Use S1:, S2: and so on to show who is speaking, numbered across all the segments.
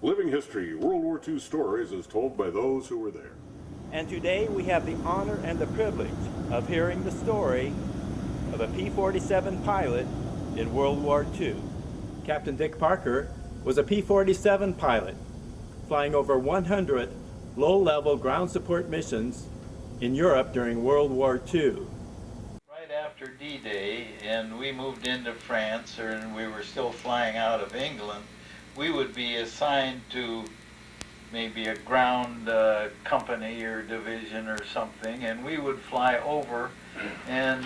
S1: Living history, World War II stories as told by those who were there.
S2: And today we have the honor and the privilege of hearing the story of a P-47 pilot in World War II. Captain Dick Parker was a P-47 pilot, flying over 100 low-level ground support missions in Europe during World War II.
S3: Right after D-Day, and we moved into France, and we were still flying out of England, we would be assigned to maybe a ground company or division or something, and we would fly over and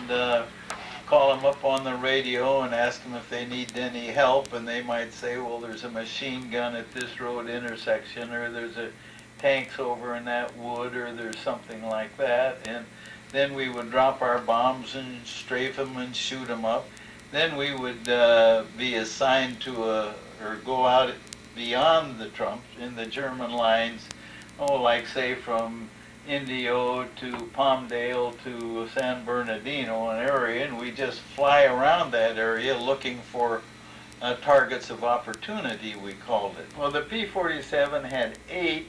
S3: call them up on the radio and ask them if they need any help, and they might say, well, there's a machine gun at this road intersection, or there's a tanks over in that wood, or there's something like that. And then we would drop our bombs and strafe them and shoot them up. Then we would be assigned to or go out beyond the trumps in the German lines, like say from Indio to Palmdale to San Bernardino, an area, and we just fly around that area looking for targets of opportunity, we called it. Well, the P-47 had 8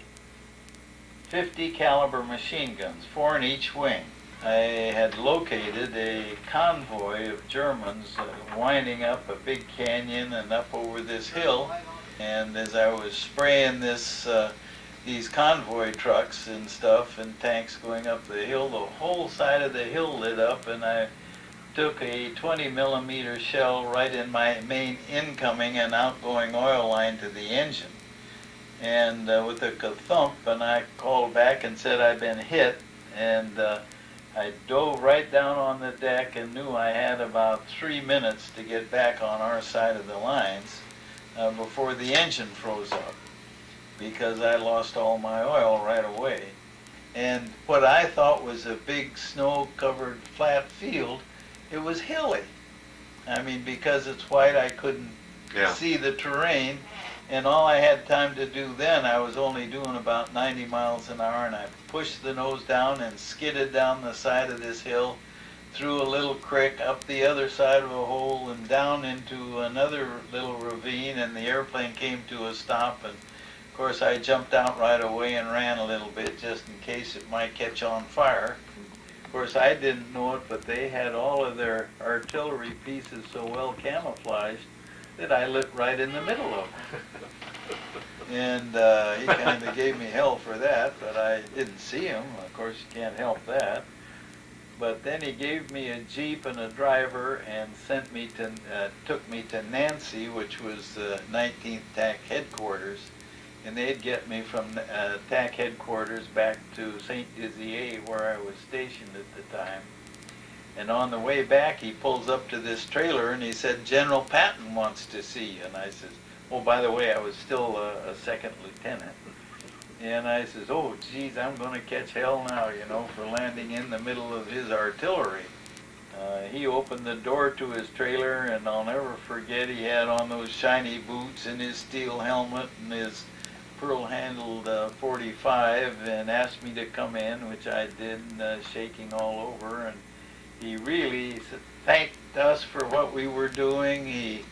S3: 50 caliber machine guns, 4 in each wing. I had located a convoy of Germans winding up a big canyon and up over this hill, and as I was spraying these convoy trucks and stuff and tanks going up the hill, the whole side of the hill lit up, and I took a 20 millimeter shell right in my main incoming and outgoing oil line to the engine. And with a thump, and I called back and said I'd been hit, and I dove right down on the deck and knew I had about 3 minutes to get back on our side of the lines before the engine froze up, because I lost all my oil right away. And what I thought was a big snow-covered flat field, it was hilly. I mean, because it's white, I couldn't see the terrain, and all I had time to do then, I was only doing about 90 miles an hour, and I pushed the nose down and skidded down the side of this hill, through a little creek, up the other side of a hole, and down into another little ravine, and the airplane came to a stop, and of course I jumped out right away and ran a little bit just in case it might catch on fire. Of course I didn't know it, but they had all of their artillery pieces so well camouflaged that I lit right in the middle of them. And he kind of gave me hell for that, but I didn't see him. Of course, you can't help that. But then he gave me a Jeep and a driver and sent me to, took me to Nancy, which was the 19th TAC headquarters. And they'd get me from TAC headquarters back to St. Dizier, where I was stationed at the time. And on the way back, he pulls up to this trailer and he said, General Patton wants to see you. And I says, oh, by the way, I was still a second lieutenant. And I says, oh, geez, I'm going to catch hell now, you know, for landing in the middle of his artillery. He opened the door to his trailer, and I'll never forget, he had on those shiny boots and his steel helmet and his pearl-handled 45, and asked me to come in, which I did, shaking all over. And he really thanked us for what we were doing. He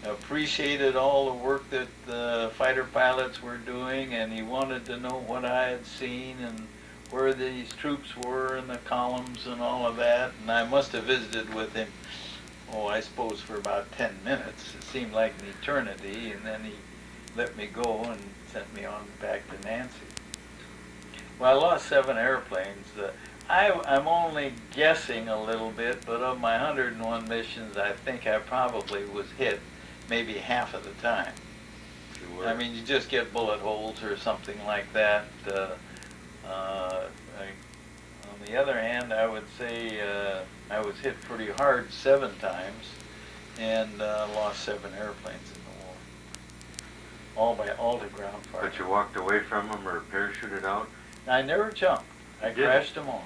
S3: appreciated all the work that the fighter pilots were doing, and he wanted to know what I had seen and where these troops were and the columns and all of that. And I must have visited with him, I suppose for about 10 minutes. It seemed like an eternity, and then he let me go and sent me on back to Nancy. Well, I lost 7 airplanes. I'm only guessing a little bit, but of my 101 missions, I think I probably was hit maybe half of the time. I mean, you just get bullet holes or something like that. On the other hand, I would say I was hit pretty hard 7 times and lost 7 airplanes in the war. All to ground fire.
S4: But you walked away from them or parachuted out?
S3: I never jumped. I crashed them all.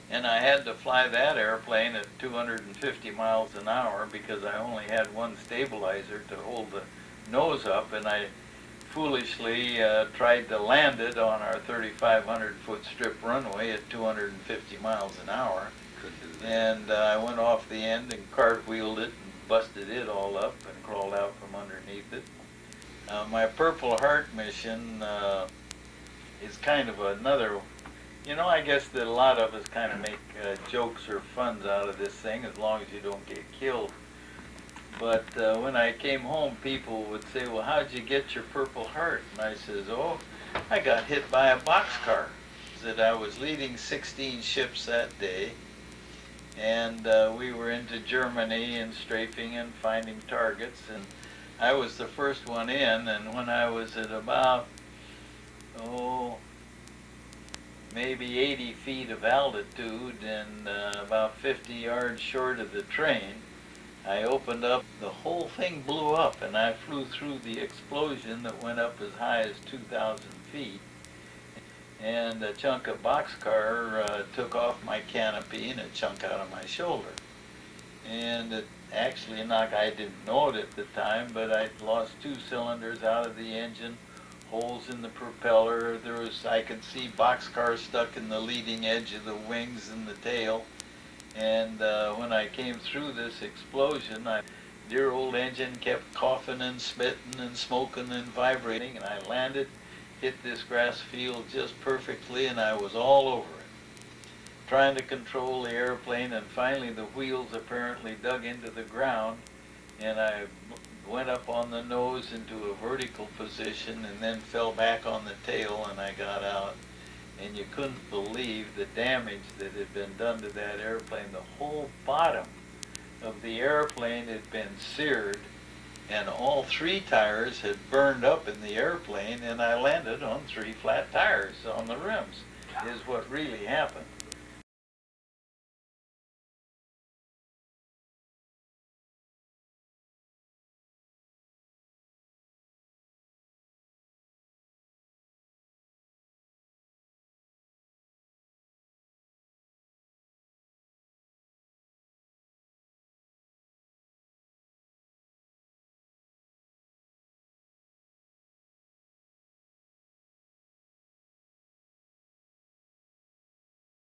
S3: And I had to fly that airplane at 250 miles an hour because I only had one stabilizer to hold the nose up, and I foolishly tried to land it on our 3,500-foot strip runway at 250 miles an hour. And I went off the end and cartwheeled it and busted it all up and crawled out from underneath it. My Purple Heart mission is kind of another, I guess that a lot of us kind of make jokes or funs out of this thing as long as you don't get killed. But when I came home, people would say, well, how'd you get your Purple Heart? And I says, oh, I got hit by a boxcar. That I was leading 16 ships that day, and we were into Germany and strafing and finding targets, and I was the first one in, and when I was at about, maybe 80 feet of altitude and about 50 yards short of the train, I opened up, the whole thing blew up, and I flew through the explosion that went up as high as 2,000 feet. And a chunk of boxcar took off my canopy and a chunk out of my shoulder. And it actually I didn't know it at the time, but I'd lost 2 cylinders out of the engine, holes in the propeller. I could see boxcars stuck in the leading edge of the wings and the tail. And when I came through this explosion, dear old engine kept coughing and spitting and smoking and vibrating, and I landed, hit this grass field just perfectly, and I was all over it, trying to control the airplane, and finally the wheels apparently dug into the ground, and I went up on the nose into a vertical position and then fell back on the tail, and I got out. And you couldn't believe the damage that had been done to that airplane. The whole bottom of the airplane had been seared, and all 3 tires had burned up in the airplane, and I landed on 3 flat tires on the rims, is what really happened.